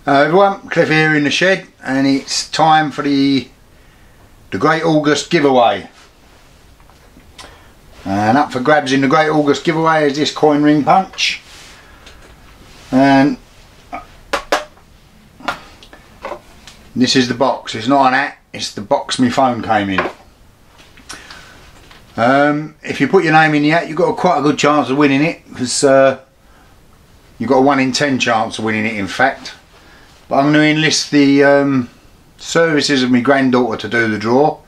Hello everyone, Cliff here in the shed, and it's time for the Great August giveaway. And up for grabs in the Great August giveaway is this coin ring punch. And this is the box. It's not an hat, it's the box my phone came in. If you put your name in the hat, you've got quite a good chance of winning it, because you've got a 1 in 10 chance of winning it, in fact. But I'm going to enlist the services of my granddaughter to do the draw,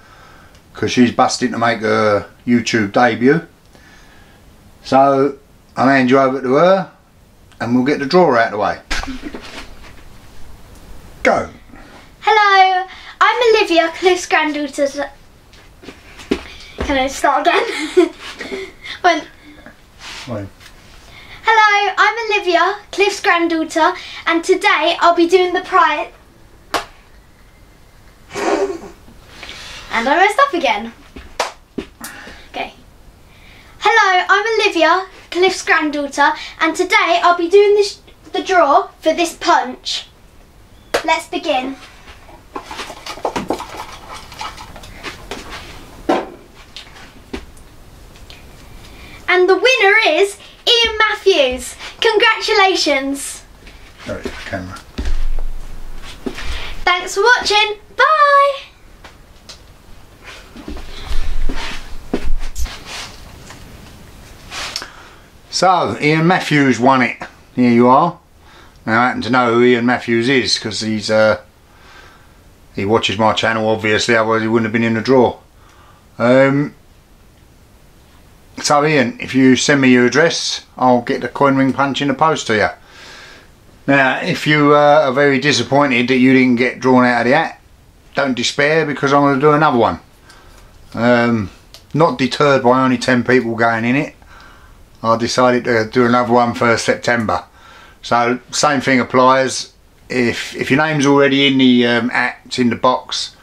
because she's busting to make her YouTube debut. So I'll hand you over to her and we'll get the draw out of the way. Go. Hello, I'm Olivia, Cliff's granddaughter. Can I start again? Fine. Hello, I'm Olivia, Cliff's granddaughter, and today I'll be doing the prize. And I messed up again. Okay. Hello, I'm Olivia, Cliff's granddaughter, and today I'll be doing the draw for this punch. Let's begin. And the winner is Ian Matthews. Congratulations. There is the camera. Thanks for watching. Bye. So Ian Matthews won it. Here you are. Now I happen to know who Ian Matthews is, because he watches my channel obviously, otherwise he wouldn't have been in the draw. So Ian, if you send me your address, I'll get the coin ring punch in the post to you. Now if you are very disappointed that you didn't get drawn out of the hat, don't despair, because I'm going to do another one. Not deterred by only 10 people going in it, I decided to do another one for September. So same thing applies. If your name's already in the hat, it's in the box,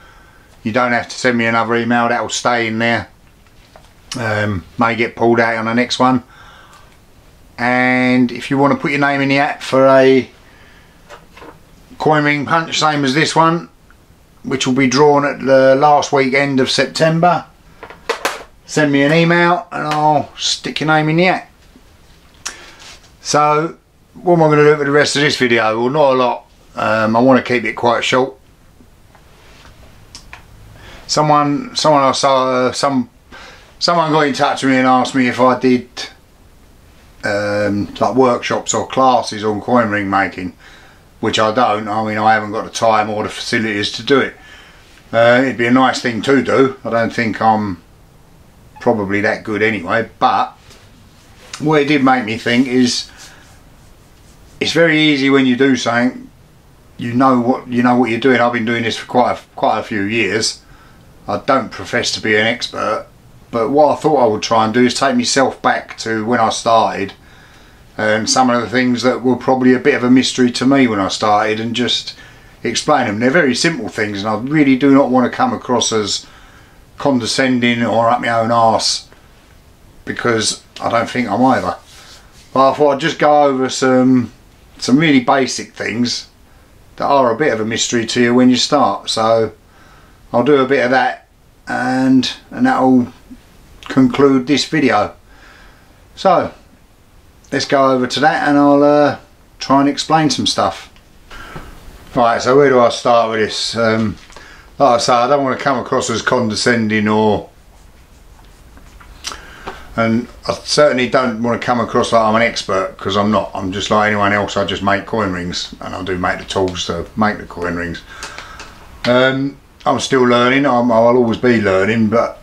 you don't have to send me another email, that will stay in there. May get pulled out on the next one. And if you want to put your name in the hat for a coin ring punch same as this one, which will be drawn at the last weekend of September, send me an email and I'll stick your name in the hat. So what am I going to do for the rest of this video? Well, not a lot. I want to keep it quite short. Someone I saw, someone got in touch with me and asked me if I did like workshops or classes on coin ring making, which I don't. I mean, I haven't got the time or the facilities to do it. It'd be a nice thing to do. I don't think I'm probably that good anyway, but what it did make me think is it's very easy when you do something, you know what you're doing. I've been doing this for quite a few years. I don't profess to be an expert, but what I thought I would try and do is take myself back to when I started, and some of the things that were probably a bit of a mystery to me when I started, and just explain them. They're very simple things, and I really do not want to come across as condescending or up my own arse, because I don't think I'm either. But I thought I'd just go over some really basic things that are a bit of a mystery to you when you start. So I'll do a bit of that, and that'll conclude this video. So let's go over to that and I'll try and explain some stuff. Right, so where do I start with this? Like I say, I don't want to come across as condescending, and I certainly don't want to come across like I'm an expert, because I'm not. I'm just like anyone else. I just make coin rings, and I do make the tools to make the coin rings. I'm still learning. I'll always be learning, but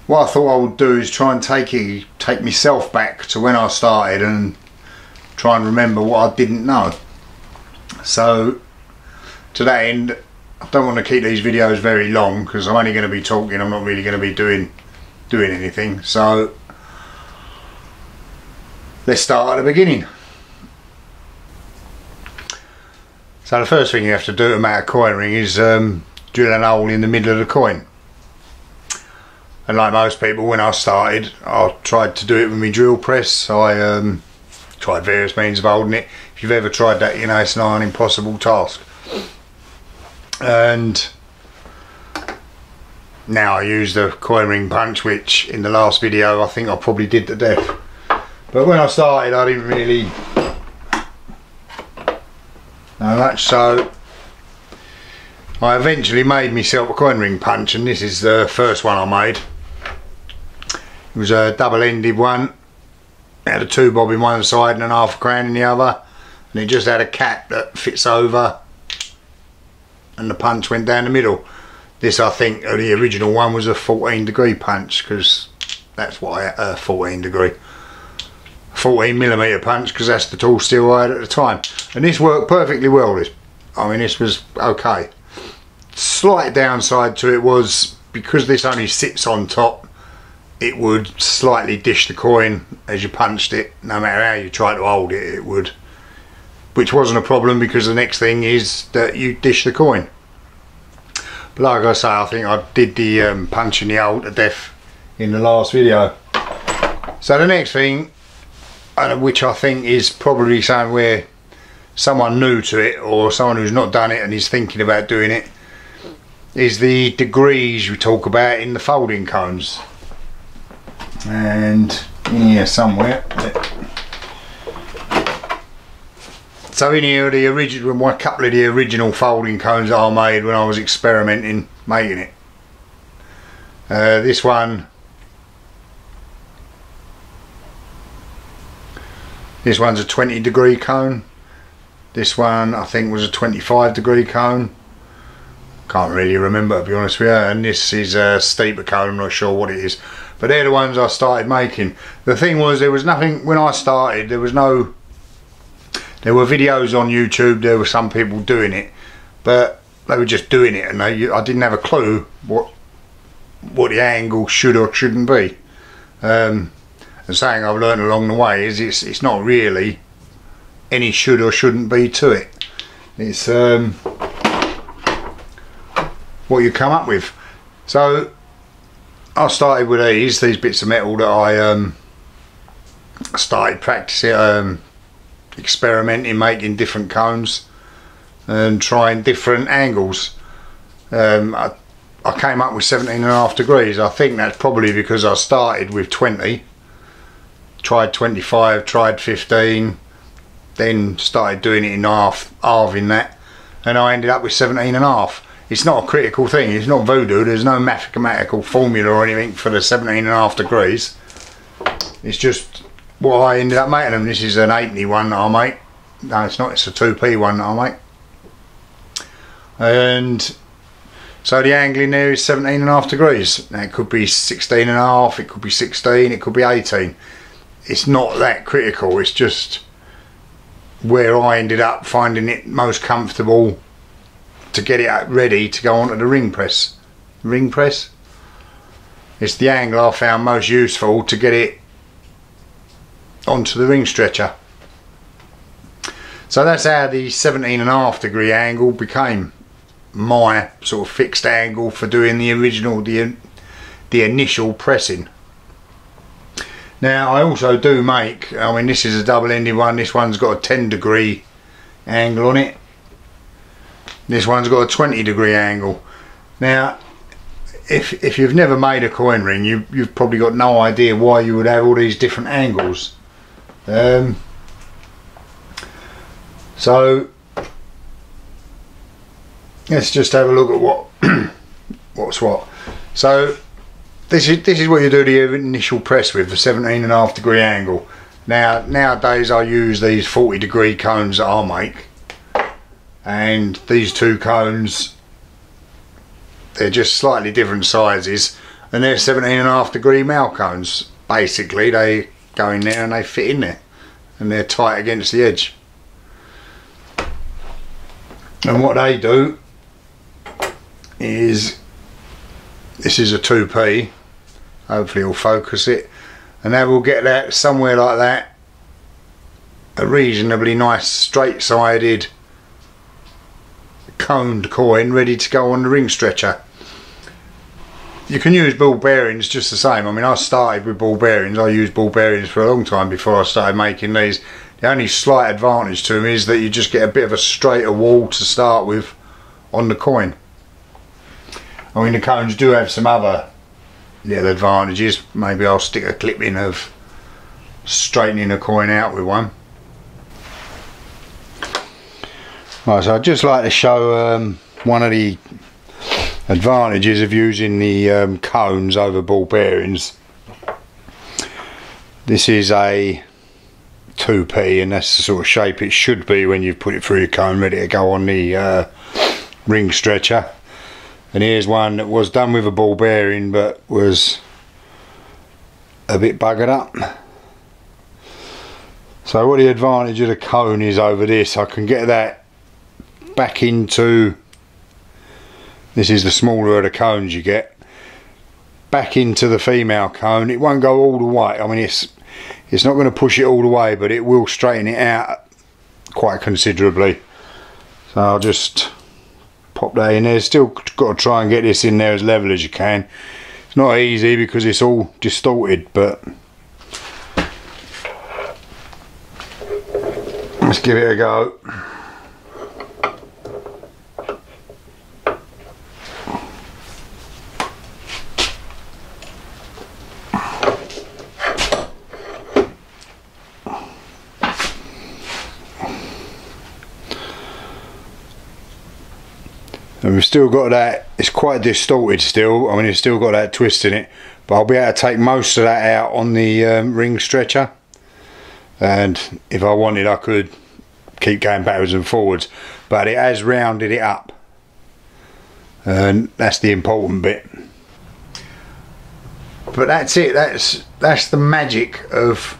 what I thought I would do is try and take myself back to when I started and try and remember what I didn't know. So to that end, I don't want to keep these videos very long, because I'm only going to be talking. I'm not really going to be doing anything. So let's start at the beginning. So the first thing you have to do to make a coin ring is drill a hole in the middle of the coin. And like most people, when I started, I tried to do it with my drill press. I tried various means of holding it. If you've ever tried that, you know it's not an impossible task. And now I use the coin ring punch, which in the last video I think I probably did to death. But when I started I didn't really know much, so I eventually made myself a coin ring punch, and this is the first one I made. It was a double-ended one. It had a 2 bob in one side and a half crown in the other, and it just had a cap that fits over, and the punch went down the middle. This, I think, the original one was a 14-degree punch, because that's why 14mm punch, because that's the tool steel I had at the time. And this worked perfectly well. This was okay. Slight downside to it was, because this only sits on top, it would slightly dish the coin as you punched it. No matter how you try to hold it, it would. Which wasn't a problem, because the next thing is that you dish the coin. But like I say, I think I did the punching the hole to death in the last video. So the next thing, which I think is probably something where someone new to it, or someone who's not done it and is thinking about doing it, is the degrees we talk about in the folding cones. And in here somewhere. So in here are the original, a couple of the original folding cones that I made when I was experimenting making it. This one's a 20-degree cone. This one I think was a 25-degree cone. Can't really remember, to be honest with you. And this is a steeper cone, I'm not sure what it is. But they're the ones I started making. The thing was, there was nothing, when I started, there were videos on YouTube, there were some people doing it, but they were just doing it, and I didn't have a clue what the angle should or shouldn't be. And something I've learned along the way is it's not really any should or shouldn't be to it. It's what you come up with. So I started with these bits of metal that I started practicing, experimenting, making different cones and trying different angles. I came up with 17.5 degrees. I think that's probably because I started with 20, tried 25, tried 15, then started doing it in halving that, and I ended up with 17.5. It's not a critical thing, it's not voodoo, there's no mathematical formula or anything for the 17.5 degrees. It's just what I ended up making them. This is an 8p one that I make. No, it's not, it's a 2p one that I make. And so the angle in there is 17.5 degrees. Now it could be 16.5, it could be 16, it could be 18. It's not that critical, it's just where I ended up finding it most comfortable to get it ready to go onto the ring press. Ring press? It's the angle I found most useful to get it onto the ring stretcher. So that's how the 17.5 degree angle became my sort of fixed angle for doing the original, the initial pressing. Now I also do make, this is a double-ended one, this one's got a 10 degree angle on it. This one's got a 20 degree angle. Now if you've never made a coin ring, you've probably got no idea why you would have all these different angles. So let's just have a look at what's what. So this is what you do the initial press with, the 17.5 degree angle. Now nowadays I use these 40 degree cones that I make, and these two cones, they're just slightly different sizes, and they're 17.5 degree mouth cones. Basically they go in there and they fit in there, and they're tight against the edge. And what they do is, this is a 2p, hopefully it'll focus it, and that will get that somewhere like that, a reasonably nice straight sided coned coin ready to go on the ring stretcher. You can use ball bearings just the same. I started with ball bearings. I used ball bearings for a long time before I started making these. The only slight advantage to them is that you just get a bit of a straighter wall to start with on the coin. I mean, the cones do have some other little advantages. Maybe I'll stick a clip in of straightening a coin out with one. Right, so I'd just like to show one of the advantages of using the cones over ball bearings. This is a 2p, and that's the sort of shape it should be when you've put it through your cone ready to go on the ring stretcher. And here's one that was done with a ball bearing but was a bit buggered up. So what the advantage of the cone is over this, I can get that back into, this is the smaller of the cones you get, back into the female cone. It won't go all the way. I mean, it's not going to push it all the way, but it will straighten it out quite considerably. So I'll just pop that in there. Still got to try and get this in there as level as you can. It's not easy because it's all distorted, but let's give it a go. And we've still got that, it's quite distorted still, I mean it's still got that twist in it, but I'll be able to take most of that out on the ring stretcher, and if I wanted I could keep going backwards and forwards, but it has rounded it up, and that's the important bit. But that's it, that's the magic of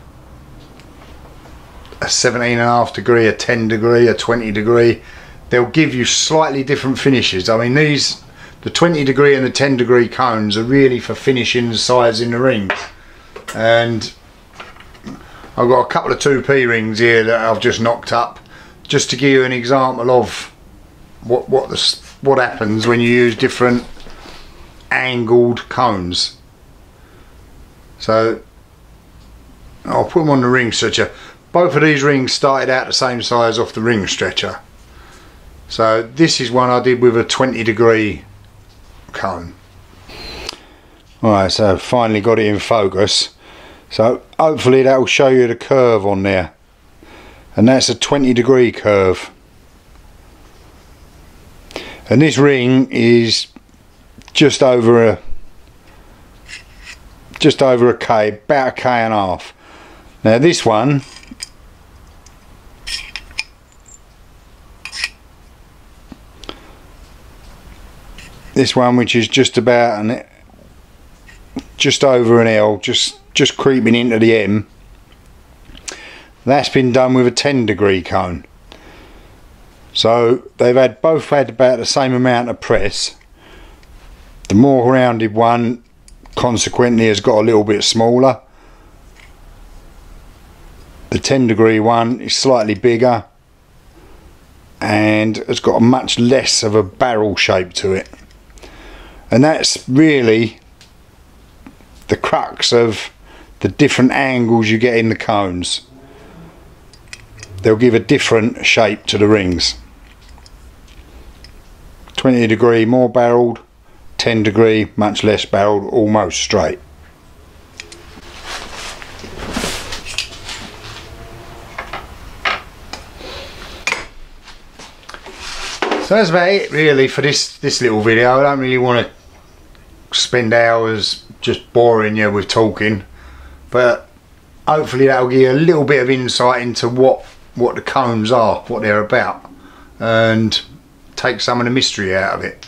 a 17.5 degree, a 10 degree, a 20 degree. They'll give you slightly different finishes. I mean, these, the 20 degree and the 10 degree cones are really for finishing the sides in the rings. And I've got a couple of 2p rings here that I've just knocked up, just to give you an example of what happens when you use different angled cones. So I'll put them on the ring stretcher. Both of these rings started out the same size off the ring stretcher. So this is one I did with a 20 degree cone. Alright, so I've finally got it in focus. So hopefully that will show you the curve on there. And that's a 20 degree curve. And this ring is just over a K, about a K and a half. Now this one, which is just about just over an L, just creeping into the M, that's been done with a 10 degree cone. So they've both had about the same amount of press. The more rounded one consequently has got a little bit smaller. The 10 degree one is slightly bigger and has got a much less of a barrel shape to it. And that's really the crux of the different angles you get in the cones. They'll give a different shape to the rings. 20 degree more barreled, 10 degree much less barreled, almost straight. So that's about it really for this little video. I don't really want to spend hours just boring you with talking, but hopefully that'll give you a little bit of insight into what the cones are, what they're about, and take some of the mystery out of it.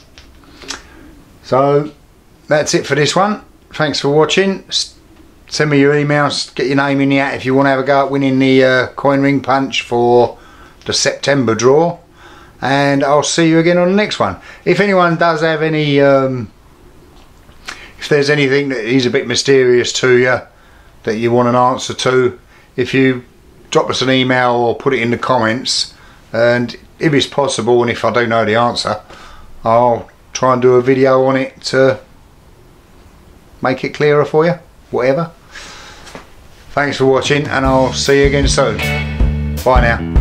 So that's it for this one. Thanks for watching. Send me your emails, get your name in the hat if you want to have a go at winning the coin ring punch for the September draw, and I'll see you again on the next one. If anyone does have any if there's anything that is a bit mysterious to you that you want an answer to, if you drop us an email or put it in the comments, and if it's possible and if I do know the answer, I'll try and do a video on it to make it clearer for you, whatever. Thanks for watching, and I'll see you again soon. Bye now.